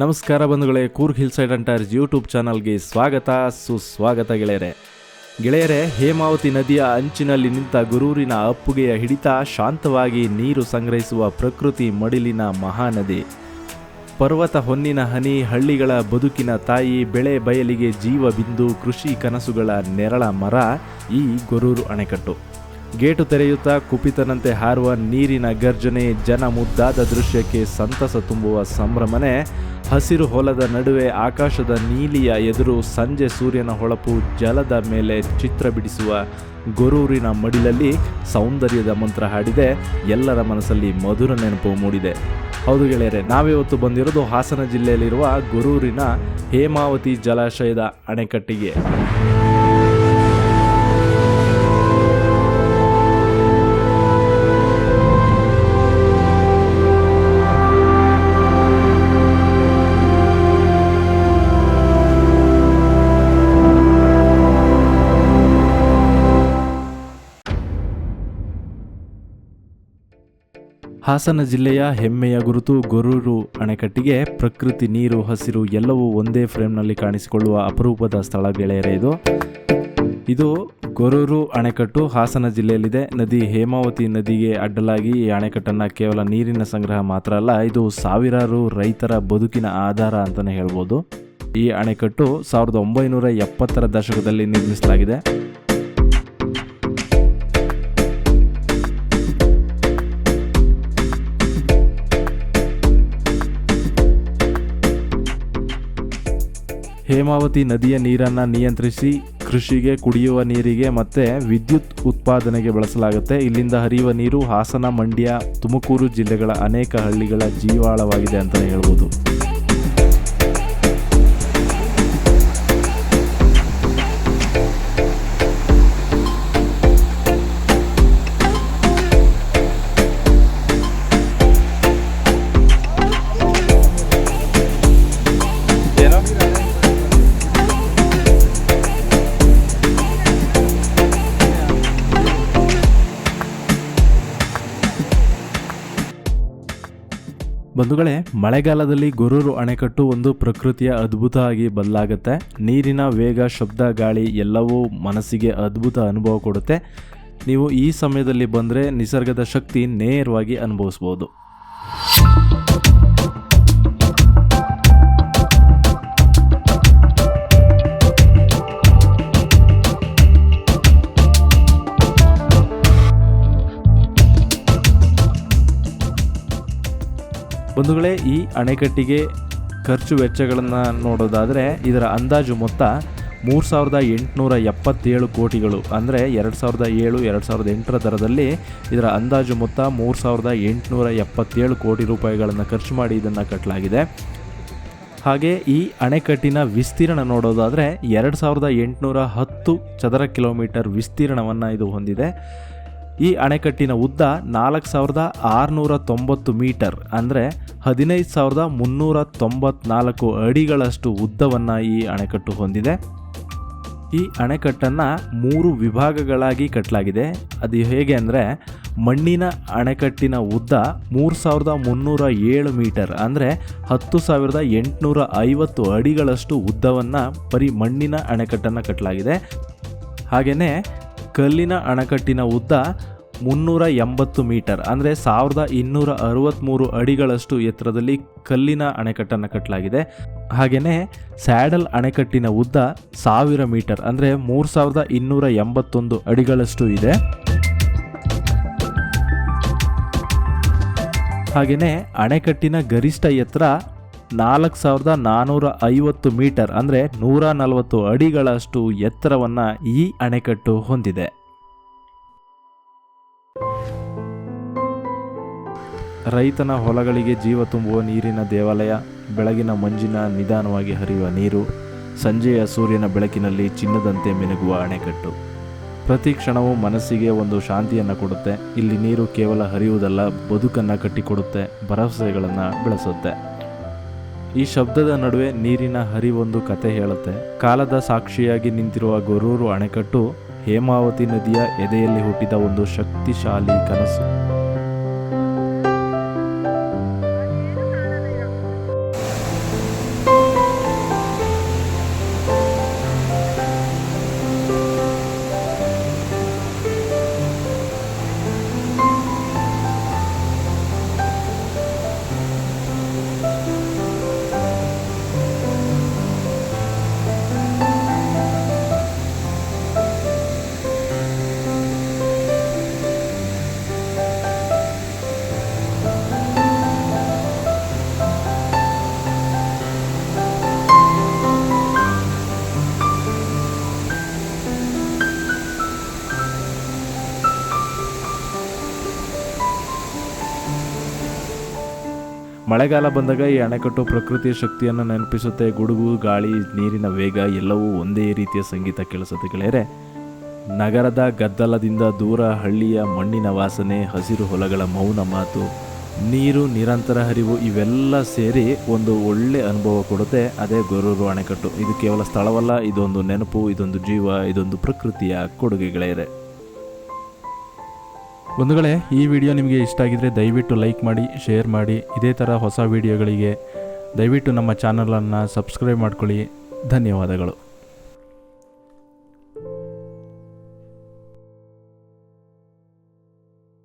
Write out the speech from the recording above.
ನಮಸ್ಕಾರ ಬಂಧುಗಳೇ, Coorg hill side ಅಂಟರ್ಸ್ YouTube ಚಾನಲ್ಗೆ ಸ್ವಾಗತ ಸುಸ್ವಾಗತ ಗೆಳೆಯರೇ. ಹೇಮಾವತಿ ನದಿಯ ಅಂಚಿನಲ್ಲಿ ನಿಂತ ಗುರೂರಿನ ಅಪ್ಪುಗೆಯ ಹಿಡಿತ, ಶಾಂತವಾಗಿ ನೀರು ಸಂಗ್ರಹಿಸುವ ಪ್ರಕೃತಿ ಮಡಿಲಿನ ಮಹಾನದಿ. ಪರ್ವತ ಹೊನ್ನಿನ ಹನಿ, ಹಳ್ಳಿಗಳ ಬದುಕಿನ ತಾಯಿ, ಬೆಳೆ ಬಯಲಿಗೆ ಜೀವ ಬಿಂದು, ಕೃಷಿ ಕನಸುಗಳ ನೆರಳ ಮರ ಈ ಗೊರೂರು ಅಣೆಕಟ್ಟು. ಗೇಟು ತೆರೆಯುತ್ತಾ ಕುಪಿತನಂತೆ ಹಾರುವ ನೀರಿನ ಗರ್ಜನೆ, ಜನ ಮುದ್ದಾದ ದೃಶ್ಯಕ್ಕೆ ಸಂತಸ ತುಂಬುವ ಸಂಭ್ರಮನೆ. ಹಸಿರು ಹೊಲದ ನಡುವೆ ಆಕಾಶದ ನೀಲಿಯ ಎದುರು ಸಂಜೆ ಸೂರ್ಯನ ಹೊಳಪು ಜಲದ ಮೇಲೆ ಚಿತ್ರ ಬಿಡಿಸುವ ಗೊರೂರಿನ ಮಡಿಲಲ್ಲಿ ಸೌಂದರ್ಯದ ಮಂತ್ರ ಹಾಡಿದೆ. ಎಲ್ಲರ ಮನಸ್ಸಲ್ಲಿ ಮಧುರ ನೆನಪು ಮೂಡಿದೆ. ಹೌದು ಗೆಳೆಯರೆ, ನಾವಿವತ್ತು ಬಂದಿರೋದು ಹಾಸನ ಜಿಲ್ಲೆಯಲ್ಲಿರುವ ಗೊರೂರಿನ ಹೇಮಾವತಿ ಜಲಾಶಯದ ಅಣೆಕಟ್ಟಿಗೆ. ಹಾಸನ ಜಿಲ್ಲೆಯ ಹೆಮ್ಮೆಯ ಗುರುತು ಗೊರೂರು ಅಣೆಕಟ್ಟಿಗೆ. ಪ್ರಕೃತಿ, ನೀರು, ಹಸಿರು ಎಲ್ಲವೂ ಒಂದೇ ಫ್ರೇಮ್ನಲ್ಲಿ ಕಾಣಿಸಿಕೊಳ್ಳುವ ಅಪರೂಪದ ಸ್ಥಳ ಗೆಳೆಯರೇ ಇದು ಗೊರೂರು ಅಣೆಕಟ್ಟು ಹಾಸನ ಜಿಲ್ಲೆಯಲ್ಲಿದೆ. ನದಿ ಹೇಮಾವತಿ ನದಿಗೆ ಅಡ್ಡಲಾಗಿ ಈ ಅಣೆಕಟ್ಟನ್ನು ಕೇವಲ ನೀರಿನ ಸಂಗ್ರಹ ಮಾತ್ರ ಅಲ್ಲ, ಇದು ಸಾವಿರಾರು ರೈತರ ಬದುಕಿನ ಆಧಾರ ಅಂತಲೇ ಹೇಳ್ಬೋದು. ಈ ಅಣೆಕಟ್ಟು 1970ರ ದಶಕದಲ್ಲಿ ನಿರ್ಮಿಸಲಾಗಿದೆ. ಹೇಮಾವತಿ ನದಿಯ ನೀರನ್ನು ನಿಯಂತ್ರಿಸಿ ಕೃಷಿಗೆ, ಕುಡಿಯುವ ನೀರಿಗೆ ಮತ್ತು ವಿದ್ಯುತ್ ಉತ್ಪಾದನೆಗೆ ಬಳಸಲಾಗುತ್ತೆ. ಇಲ್ಲಿಂದ ಹರಿಯುವ ನೀರು ಹಾಸನ, ಮಂಡ್ಯ, ತುಮಕೂರು ಜಿಲ್ಲೆಗಳ ಅನೇಕ ಹಳ್ಳಿಗಳ ಜೀವಾಳವಾಗಿದೆ ಅಂತಲೇ ಹೇಳ್ಬೋದು. ಬಂಧುಗಳೇ, ಮಳೆಗಾಲದಲ್ಲಿ ಗೊರೂರು ಅಣೆಕಟ್ಟು ಒಂದು ಪ್ರಕೃತಿಯ ಅದ್ಭುತ ಆಗಿ ಬದಲಾಗುತ್ತೆ. ನೀರಿನ ವೇಗ, ಶಬ್ದ, ಗಾಳಿ ಎಲ್ಲವೂ ಮನಸ್ಸಿಗೆ ಅದ್ಭುತ ಅನುಭವ ಕೊಡುತ್ತೆ. ನೀವು ಈ ಸಮಯದಲ್ಲಿ ಬಂದರೆ ನಿಸರ್ಗದ ಶಕ್ತಿ ನೇರವಾಗಿ ಅನುಭವಿಸ್ಬೋದು. ಬಂಧುಗಳೇ, ಈ ಅಣೆಕಟ್ಟಿಗೆ ಖರ್ಚು ವೆಚ್ಚಗಳನ್ನು ನೋಡೋದಾದರೆ ಇದರ ಅಂದಾಜು ಮೊತ್ತ 3877 ಕೋಟಿಗಳು. ಅಂದರೆ 2007-2008 ದರದಲ್ಲಿ ಇದರ ಅಂದಾಜು ಮೊತ್ತ 3877 ಕೋಟಿ ರೂಪಾಯಿಗಳನ್ನು ಖರ್ಚು ಮಾಡಿ ಇದನ್ನು ಕಟ್ಟಲಾಗಿದೆ. ಹಾಗೆ ಈ ಅಣೆಕಟ್ಟಿನ ವಿಸ್ತೀರ್ಣ ನೋಡೋದಾದರೆ 2810 ಚದರ ಕಿಲೋಮೀಟರ್ ವಿಸ್ತೀರ್ಣವನ್ನು ಇದು ಹೊಂದಿದೆ. ಈ ಅಣೆಕಟ್ಟಿನ ಉದ್ದ 4690 ಮೀಟರ್, ಅಂದರೆ 15394 ಅಡಿಗಳಷ್ಟು ಉದ್ದವನ್ನು ಈ ಅಣೆಕಟ್ಟು ಹೊಂದಿದೆ. ಈ ಅಣೆಕಟ್ಟನ್ನು 3 ವಿಭಾಗಗಳಾಗಿ ಕಟ್ಟಲಾಗಿದೆ. ಅದು ಹೇಗೆ ಅಂದರೆ, ಮಣ್ಣಿನ ಅಣೆಕಟ್ಟಿನ ಉದ್ದ 3307 ಮೀಟರ್, ಅಂದರೆ 10850 ಅಡಿಗಳಷ್ಟು ಉದ್ದವನ್ನು ಬರೀ ಮಣ್ಣಿನ ಅಣೆಕಟ್ಟನ್ನು ಕಟ್ಟಲಾಗಿದೆ. ಹಾಗೆಯೇ ಕಲ್ಲಿನ ಅಣೆಕಟ್ಟಿನ ಉದ್ದ 380 ಮೀಟರ್, ಅಂದರೆ 1263 ಅಡಿಗಳಷ್ಟು ಎತ್ತರದಲ್ಲಿ ಕಲ್ಲಿನ ಅಣೆಕಟ್ಟನ್ನು ಕಟ್ಟಲಾಗಿದೆ. ಹಾಗೆಯೇ ಸ್ಯಾಡಲ್ ಅಣೆಕಟ್ಟಿನ ಉದ್ದ 1000 ಮೀಟರ್, ಅಂದರೆ 3281 ಅಡಿಗಳಷ್ಟು ಇದೆ. ಹಾಗೆಯೇ ಅಣೆಕಟ್ಟಿನ ಗರಿಷ್ಠ ಎತ್ತರ 4450 ಮೀಟರ್, ಅಂದರೆ 140 ಅಡಿಗಳಷ್ಟು ಎತ್ತರವನ್ನು ಈ ಅಣೆಕಟ್ಟು ಹೊಂದಿದೆ. ರೈತನ ಹೊಲಗಳಿಗೆ ಜೀವ ತುಂಬುವ ನೀರಿನ ದೇವಾಲಯ, ಬೆಳಗಿನ ಮಂಜಿನ ನಿಧಾನವಾಗಿ ಹರಿಯುವ ನೀರು, ಸಂಜೆಯ ಸೂರ್ಯನ ಬೆಳಕಿನಲ್ಲಿ ಚಿನ್ನದಂತೆ ಮಿನುಗುವ ಅಣೆಕಟ್ಟು. ಪ್ರತಿ ಕ್ಷಣವೂ ಮನಸ್ಸಿಗೆ ಒಂದು ಶಾಂತಿಯನ್ನು ಕೊಡುತ್ತೆ. ಇಲ್ಲಿ ನೀರು ಕೇವಲ ಹರಿಯುವುದಲ್ಲ, ಬದುಕನ್ನು ಕಟ್ಟಿಕೊಡುತ್ತೆ, ಭರವಸೆಗಳನ್ನು ಬೆಳೆಸುತ್ತೆ. ಈ ಶಬ್ದದ ನಡುವೆ ನೀರಿನ ಹರಿವೊಂದು ಕತೆ ಹೇಳುತ್ತೆ. ಕಾಲದ ಸಾಕ್ಷಿಯಾಗಿ ನಿಂತಿರುವ ಗೊರೂರು ಅಣೆಕಟ್ಟು ಹೇಮಾವತಿ ನದಿಯ ಎದೆಯಲ್ಲಿ ಹುಟ್ಟಿದ ಒಂದು ಶಕ್ತಿಶಾಲಿ ಕನಸು. ಮಳೆಗಾಲ ಬಂದಾಗ ಈ ಅಣೆಕಟ್ಟು ಪ್ರಕೃತಿಯ ಶಕ್ತಿಯನ್ನು ನೆನಪಿಸುತ್ತೆ. ಗುಡುಗು, ಗಾಳಿ, ನೀರಿನ ವೇಗ ಎಲ್ಲವೂ ಒಂದೇ ರೀತಿಯ ಸಂಗೀತ ಕೇಳಿಸುತ್ತೆ ಗೆಳೆಯರೆ. ನಗರದ ಗದ್ದಲದಿಂದ ದೂರ ಹಳ್ಳಿಯ ಮಣ್ಣಿನ ವಾಸನೆ, ಹಸಿರು ಹೊಲಗಳ ಮೌನ ಮಾತು, ನೀರು ನಿರಂತರ ಹರಿವು ಇವೆಲ್ಲ ಸೇರಿ ಒಂದು ಒಳ್ಳೆ ಅನುಭವ ಕೊಡುತ್ತೆ. ಅದೇ ಗೊರೂರು ಅಣೆಕಟ್ಟು. ಇದು ಕೇವಲ ಸ್ಥಳವಲ್ಲ, ಇದೊಂದು ನೆನಪು, ಇದೊಂದು ಜೀವ, ಇದೊಂದು ಪ್ರಕೃತಿಯ ಕೊಡುಗೆ ಗೆಳೆಯರೆ. ಬಂಧುಗಳೇ, ಈ ವಿಡಿಯೋ ನಿಮಗೆ ಇಷ್ಟ ಆಗಿದ್ರೆ ದಯವಿಟ್ಟು ಲೈಕ್ ಮಾಡಿ, ಶೇರ್ ಮಾಡಿ. ಇದೇ ಥರ ಹೊಸ ವಿಡಿಯೋಗಳಿಗೆ ದಯವಿಟ್ಟು ನಮ್ಮ ಚಾನಲನ್ನು ಸಬ್ಸ್ಕ್ರೈಬ್ ಮಾಡ್ಕೊಳ್ಳಿ. ಧನ್ಯವಾದಗಳು.